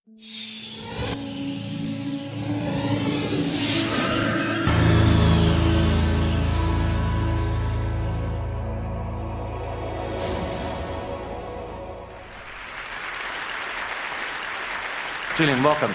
Julian, welcome.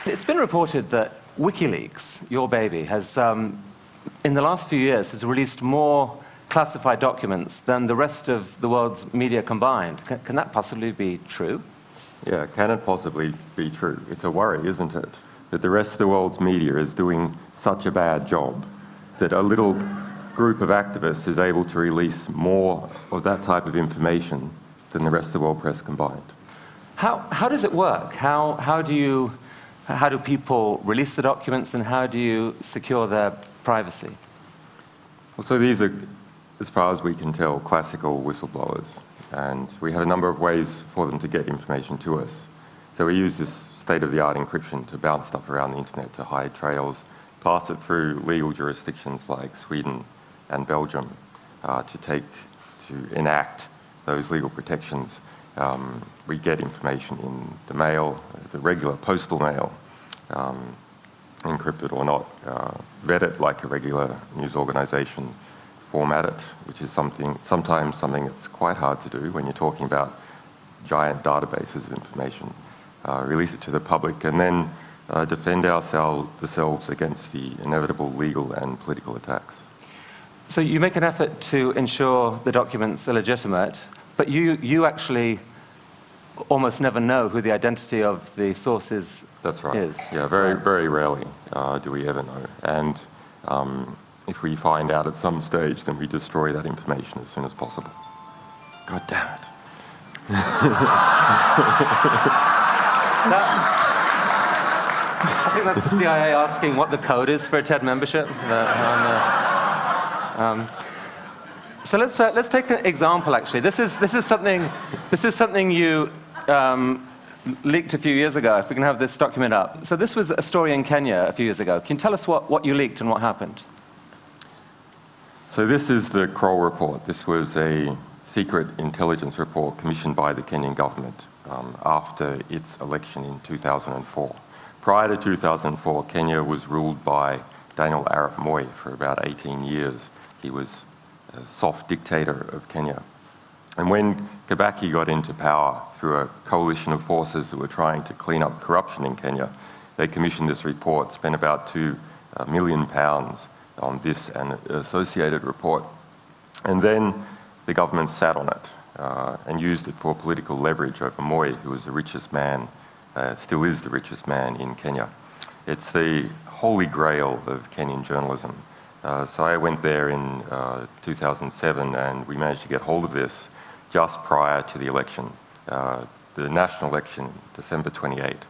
It's been reported that Wikileaks, your baby, has, in the last few years, has released more classified documents than the rest of the world's media combined. Can that possibly be true? Yeah, can it possibly be true? It's a worry, isn't it? That the rest of the world's media is doing such a bad job that a little group of activists is able to release more of that type of information than the rest of the world press combined. How does it work? How do people release the documents, and how do you secure their privacy? Well, so these are, as far as we can tell, classical whistleblowers, and we have a number of ways for them to get information to us. So we use this state-of-the-art encryption to bounce stuff around the internet to hide trails, pass it through legal jurisdictions like Sweden and Belgium to enact those legal protections. We get information in the mail, the regular postal mail, encrypted or not, vet it like a regular news organization, format it, which is sometimes something that's quite hard to do when you're talking about giant databases of information, release it to the public, and then defend ourselves against the inevitable legal and political attacks. So you make an effort to ensure the documents are legitimate, but you actually almost never know who the identity of the source is. That's right. Is. Yeah, very rarely do we ever know. And if we find out at some stage, then we destroy that information as soon as possible. God damn it. I think that's the CIA asking what the code is for a TED membership. So let's take an example. Actually, this is something you leaked a few years ago. If we can have this document up. So this was a story in Kenya a few years ago. Can you tell us what you leaked and what happened? So this is the Kroll report. This was a secret intelligence report commissioned by the Kenyan government after its election in 2004. Prior to 2004, Kenya was ruled by Daniel Arap Moi for about 18 years. He was a soft dictator of Kenya. And when Kibaki got into power through a coalition of forces that were trying to clean up corruption in Kenya, they commissioned this report, spent about £2 million on this and an associated report. And then the government sat on it and used it for political leverage over Moi, who was the richest man, still is the richest man in Kenya. It's the holy grail of Kenyan journalism. So I went there in 2007, and we managed to get hold of this just prior to the election, the national election, December 28.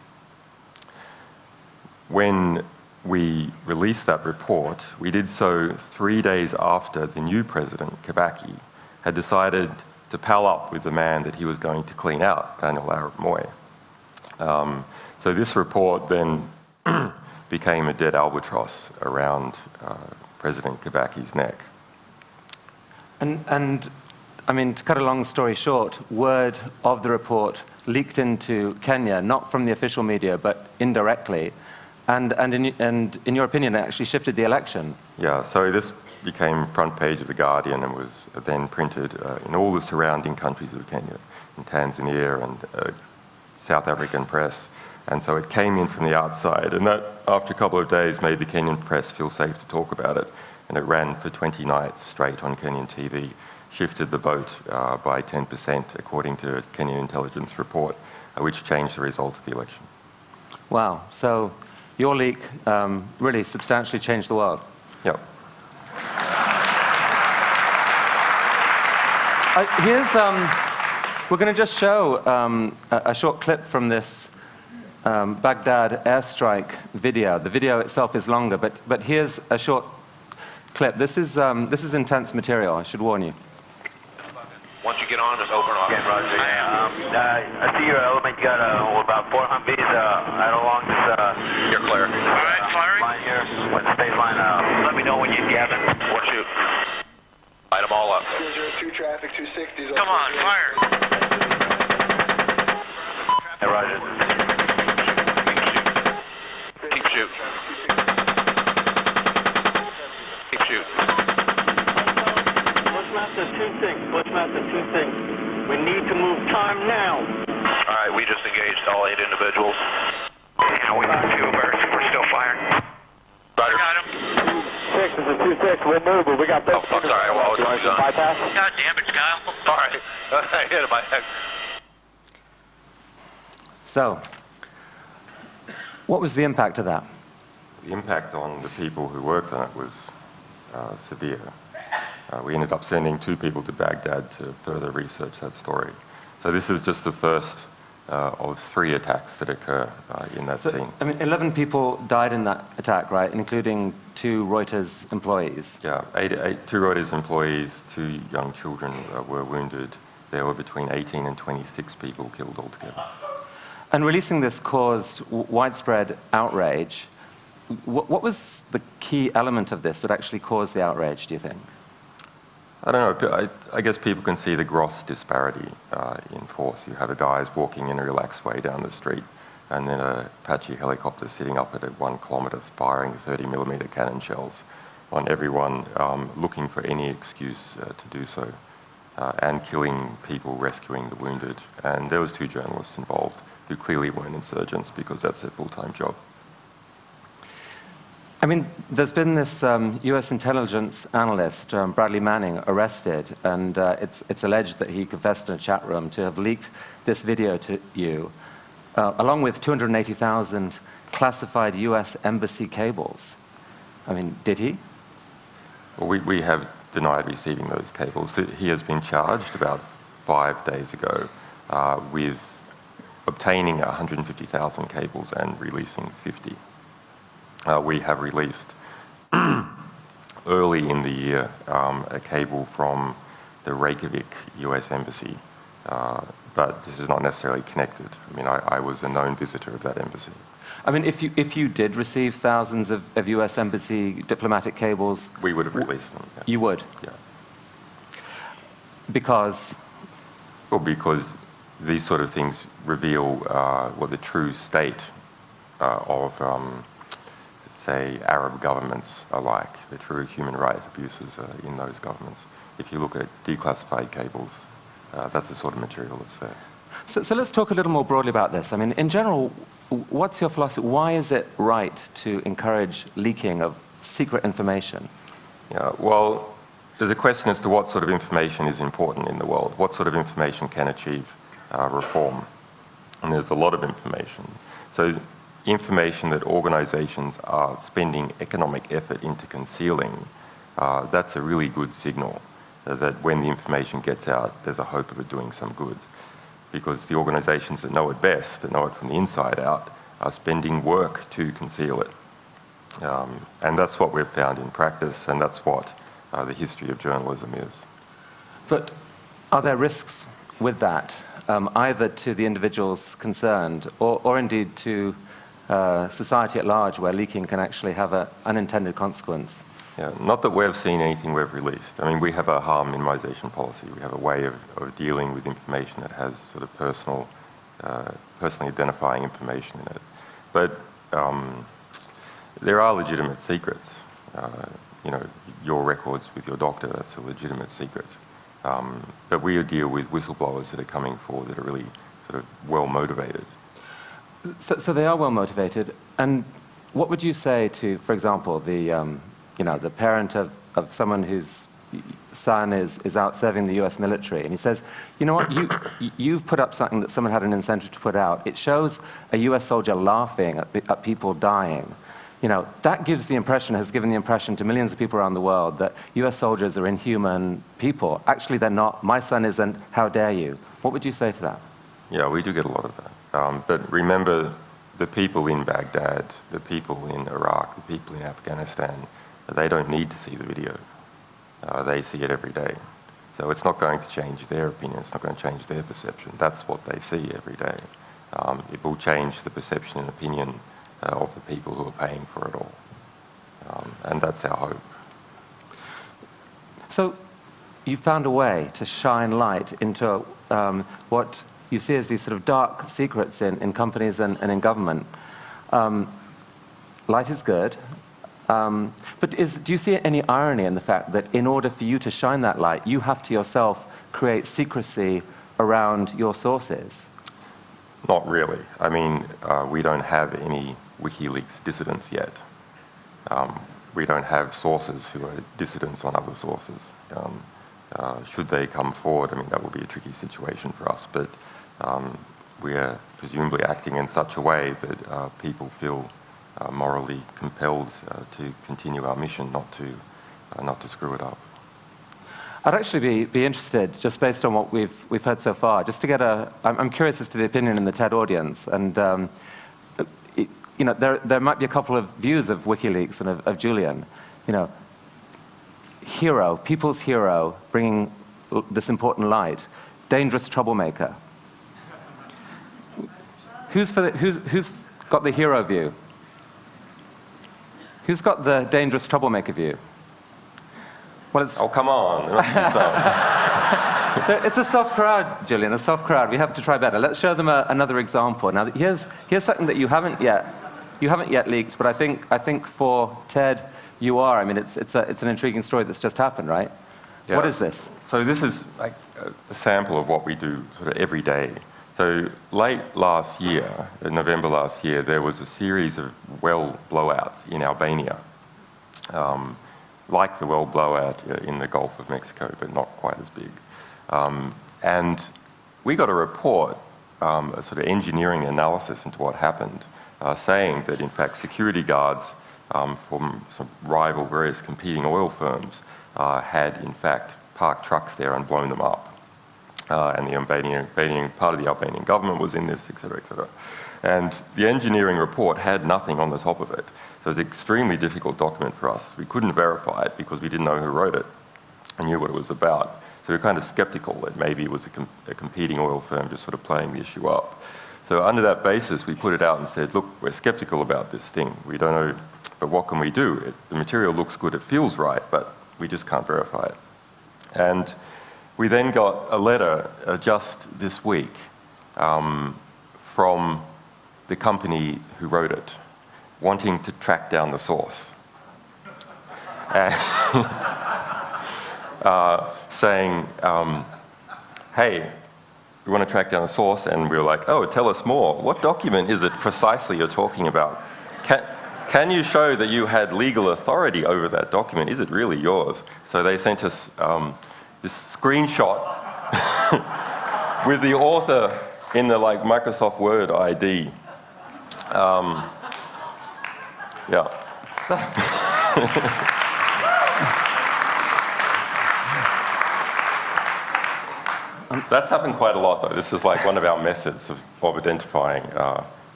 When we released that report, we did so 3 days after the new president, Kibaki, had decided to pal up with the man that he was going to clean out, Daniel Arap Moi. So this report then became a dead albatross around President Kibaki's neck. And I mean, to cut a long story short, word of the report leaked into Kenya, not from the official media, but indirectly. And in your opinion, it actually shifted the election. Yeah, so this became front page of The Guardian and was then printed in all the surrounding countries of Kenya, in Tanzania and South African press. And so it came in from the outside, and that, after a couple of days, made the Kenyan press feel safe to talk about it. And it ran for 20 nights straight on Kenyan TV, shifted the vote by 10%, according to a Kenyan intelligence report, which changed the result of the election. Wow. So your leak really substantially changed the world. Yep. We're going to just show a short clip from this Baghdad airstrike video. The video itself is longer, but here's a short clip. This is intense material, I should warn you. Once you get on, just open off. Yeah, Roger. I see your element. You got about 4 Humvees right along this. You're clear. All right, firing. Line here. When the state line, let me know when you have it. We'll shoot. Light them all up. 002 traffic, 260. Come on, fire. Hey, Roger. Bushmaster 2-6. We need to move time now. All right, we just engaged all 8 individuals. Now we got 2 Americans. We're still firing. Roger. Got him. 6 is a 2-6. We'll move, but we got 13. Oh, I'm sorry. Well, I was bypass. God damn it, Kyle. All right. I hit him. So, what was the impact of that? The impact on the people who worked on it was severe. We ended up sending 2 people to Baghdad to further research that story. So this is just the first of 3 attacks that occur in that scene. I mean, 11 people died in that attack, right, including 2 Reuters employees? Yeah, 2 Reuters employees, 2 young children were wounded. There were between 18 and 26 people killed altogether. And releasing this caused widespread outrage. What was the key element of this that actually caused the outrage, do you think? I don't know. I guess people can see the gross disparity in force. You have guys walking in a relaxed way down the street, and then a Apache helicopter sitting up at 1 kilometre firing 30mm cannon shells on everyone, looking for any excuse to do so, and killing people, rescuing the wounded. And there was 2 journalists involved who clearly weren't insurgents because that's their full-time job. I mean, there's been this US intelligence analyst, Bradley Manning, arrested, and it's alleged that he confessed in a chat room to have leaked this video to you, along with 280,000 classified US embassy cables. I mean, did he? Well, we have denied receiving those cables. He has been charged about 5 days ago with obtaining 150,000 cables and releasing 50. We have released early in the year a cable from the Reykjavik US Embassy, but this is not necessarily connected. I mean, I was a known visitor of that embassy. I mean, if you did receive thousands of US Embassy diplomatic cables... We would have released them. Yeah. You would? Yeah. Because? Well, because these sort of things reveal what the true state of, say, Arab governments are like, the true human rights abuses in those governments. If you look at declassified cables, that's the sort of material that's there. So let's talk a little more broadly about this. I mean, in general, what's your philosophy? Why is it right to encourage leaking of secret information? Yeah, well, there's a question as to what sort of information is important in the world. What sort of information can achieve reform? And there's a lot of information. So information that organizations are spending economic effort into concealing, that's a really good signal that when the information gets out, there's a hope of it doing some good. Because the organizations that know it best, that know it from the inside out, are spending work to conceal it. And that's what we've found in practice, and that's what the history of journalism is. But are there risks with that, either to the individuals concerned or indeed to society at large, where leaking can actually have an unintended consequence? Yeah, not that we've seen anything we've released. I mean, we have a harm minimization policy. We have a way of dealing with information that has sort of personally identifying information in it. But there are legitimate secrets. You know, your records with your doctor, that's a legitimate secret. But we deal with whistleblowers that are coming forward that are really sort of well motivated. So they are well motivated. And what would you say to, for example, the the parent of someone whose son is out serving the US military, and he says, you know what, you've put up something that someone had an incentive to put out. It shows a US soldier laughing at people dying. You know, that gives the impression, has given the impression to millions of people around the world that US soldiers are inhuman people. Actually, they're not. My son isn't. How dare you? What would you say to that? Yeah, we do get a lot of that. But remember, the people in Baghdad, the people in Iraq, the people in Afghanistan, they don't need to see the video. They see it every day. So it's not going to change their opinion. It's not going to change their perception. That's what they see every day. It will change the perception and opinion of the people who are paying for it all. And that's our hope. So you found a way to shine light into what you see as these sort of dark secrets in companies and in government. Light is good. But do you see any irony in the fact that in order for you to shine that light, you have to yourself create secrecy around your sources? Not really. I mean, we don't have any WikiLeaks dissidents yet. We don't have sources who are dissidents on other sources. Should they come forward, I mean, that will be a tricky situation for us, but we are presumably acting in such a way that people feel morally compelled to continue our mission, not to screw it up. I'd actually be interested, just based on what we've heard so far, just to get I'm curious as to the opinion in the TED audience, and you know, there might be a couple of views of WikiLeaks and of Julian. You know, hero, people's hero, bringing this important light, dangerous troublemaker. Who's got the hero view? Who's got the dangerous troublemaker view? Well, it's... Oh, come on. There must be some. It's a soft crowd, Julian, a soft crowd. We have to try better. Let's show them another example. Now, here's something that you haven't yet leaked, but I think for TED, you are. I mean, it's an intriguing story that's just happened, right? Yeah. What is this? So this is like a sample of what we do sort of every day. So late last year, in November last year, there was a series of well blowouts in Albania, like the well blowout in the Gulf of Mexico, but not quite as big. And we got a report, a sort of engineering analysis into what happened, saying that in fact security guards from some rival various competing oil firms had in fact parked trucks there and blown them up. And the Albanian part of the Albanian government was in this, et cetera, et cetera. And the engineering report had nothing on the top of it. So it was an extremely difficult document for us. We couldn't verify it because we didn't know who wrote it and knew what it was about. So we were kind of skeptical that maybe it was a competing oil firm just sort of playing the issue up. So under that basis, we put it out and said, look, we're skeptical about this thing. We don't know, but what can we do? The material looks good, it feels right, but we just can't verify it. And we then got a letter just this week from the company who wrote it, wanting to track down the source. Saying, hey, we want to track down the source, and we were like, oh, tell us more. What document is it precisely you're talking about? Can you show that you had legal authority over that document? Is it really yours? So they sent us this screenshot with the author in the like Microsoft Word ID. Yeah. That's happened quite a lot, though. This is like one of our methods of identifying,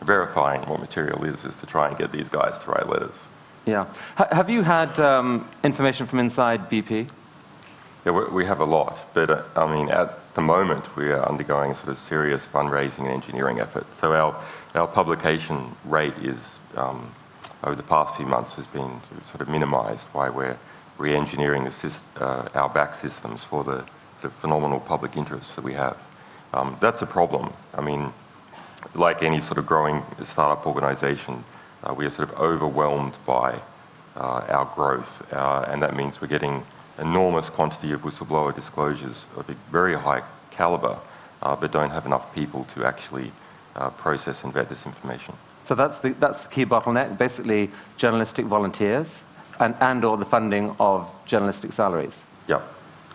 verifying what material is to try and get these guys to write letters. Yeah. Have you had information from inside BP? Yeah, we have a lot, but I mean, at the moment, we are undergoing a sort of serious fundraising and engineering effort. So our publication rate is, over the past few months, has been sort of minimized while we're re-engineering our back systems for the phenomenal public interest that we have. That's a problem. I mean, like any sort of growing startup organization, we are sort of overwhelmed by our growth, and that means we're getting enormous quantity of whistleblower disclosures of a very high caliber, but don't have enough people to actually process and vet this information. So that's the key bottleneck, basically journalistic volunteers and or the funding of journalistic salaries. Yeah,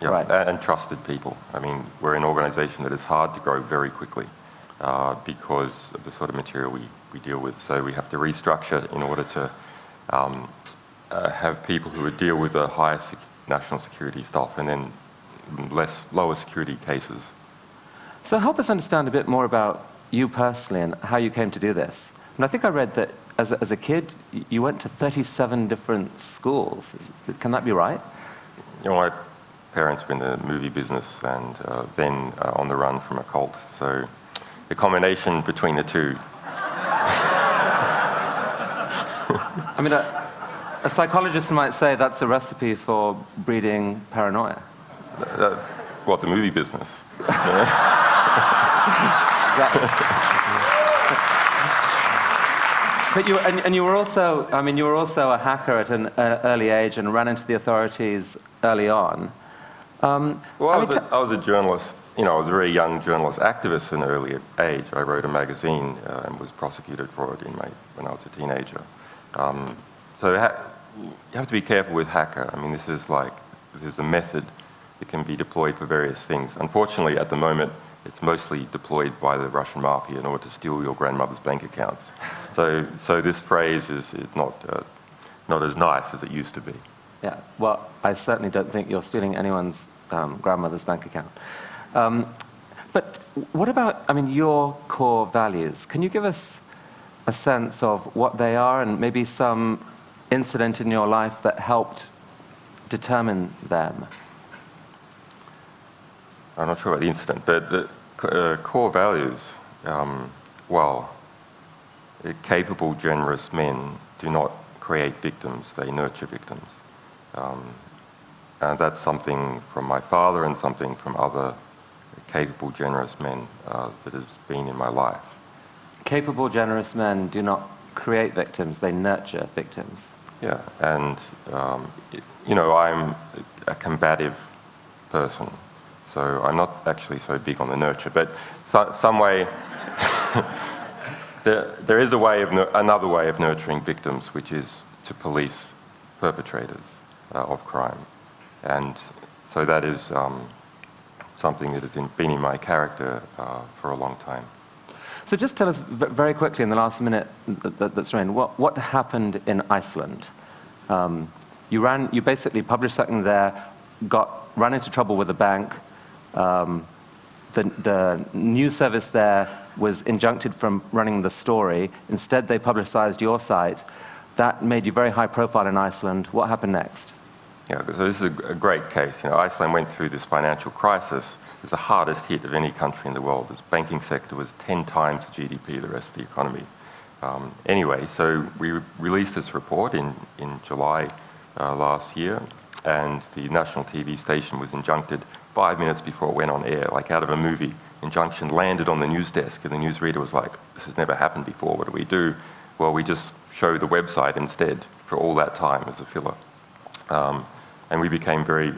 yeah. Right. And trusted people. I mean, we're an organization that is hard to grow very quickly because of the sort of material we deal with. So we have to restructure in order to have people who would deal with the highest national security stuff and then lower security cases. So help us understand a bit more about you personally and how you came to do this. And I think I read that as a kid, you went to 37 different schools. Can that be right? You know, my parents were in the movie business and then on the run from a cult. So the combination between the two. I mean, a psychologist might say that's a recipe for breeding paranoia. What, the movie business? Exactly. But you were also, I mean, you were also a hacker at an early age and ran into the authorities early on. Well, I was a journalist. You know, I was a very young journalist activist at an early age. I wrote a magazine and was prosecuted for it when I was a teenager. So you have to be careful with hacker. I mean, this is a method that can be deployed for various things. Unfortunately, at the moment, it's mostly deployed by the Russian mafia in order to steal your grandmother's bank accounts. So this phrase is not as nice as it used to be. Yeah, well, I certainly don't think you're stealing anyone's grandmother's bank account. But what about, I mean, your core values? Can you give us a sense of what they are and maybe some incident in your life that helped determine them? I'm not sure about the incident, but the core values, well, capable, generous men do not create victims, they nurture victims. And that's something from my father and something from other capable, generous men that has been in my life. Capable, generous men do not create victims, they nurture victims. Yeah, and you know, I'm a combative person, so I'm not actually so big on the nurture, but some way, there is another way of nurturing victims, which is to police perpetrators of crime. And so that is something that has been in my character for a long time. So just tell us very quickly in the last minute that's remaining, what happened in Iceland? You basically published something there, ran into trouble with the bank. The news service there was injuncted from running the story. Instead, they publicized your site. That made you very high profile in Iceland. What happened next? Yeah, so this is a great case. You know, Iceland went through this financial crisis. It was the hardest hit of any country in the world. Its banking sector was 10 times the GDP of the rest of the economy. Anyway, so we released this report in July last year, and the national TV station was injuncted 5 minutes before it went on air, like out of a movie. Injunction landed on the news desk, and the newsreader was like, this has never happened before, what do we do? Well, we just show the website instead for all that time as a filler. And we became very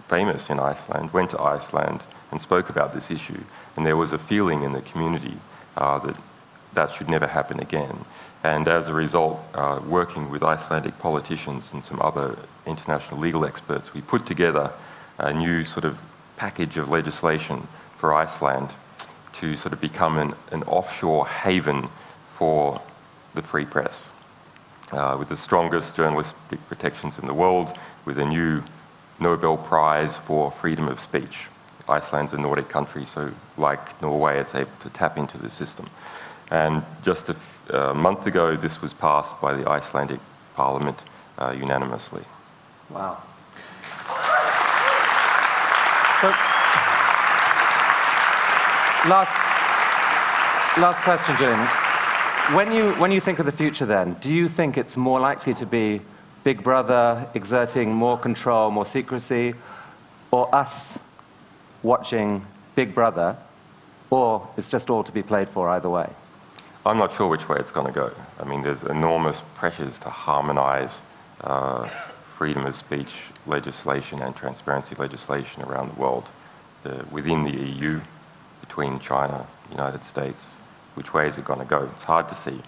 famous in Iceland, went to Iceland and spoke about this issue. And there was a feeling in the community that should never happen again. And as a result, working with Icelandic politicians and some other international legal experts, we put together a new sort of package of legislation for Iceland to sort of become an offshore haven for the free press, with the strongest journalistic protections in the world, with a new Nobel Prize for freedom of speech. Iceland's a Nordic country, so like Norway, it's able to tap into the system. And just a month ago, this was passed by the Icelandic parliament unanimously. Wow. So, last question, Julian. When you think of the future then, do you think it's more likely to be Big Brother exerting more control, more secrecy, or us watching Big Brother, or it's just all to be played for either way? I'm not sure which way it's going to go. I mean, there's enormous pressures to harmonize freedom of speech legislation and transparency legislation around the world, within the EU, between China, the United States. Which way is it going to go? It's hard to see.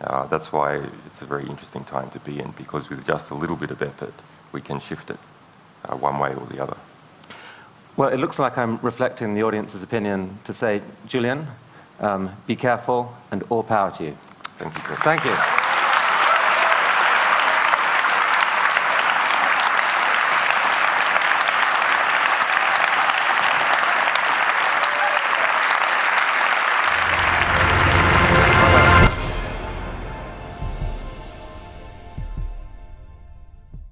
That's why it's a very interesting time to be in, because with just a little bit of effort, we can shift it one way or the other. Well, it looks like I'm reflecting the audience's opinion to say, Julian, be careful and all power to you. Thank you, Chris. Thank you.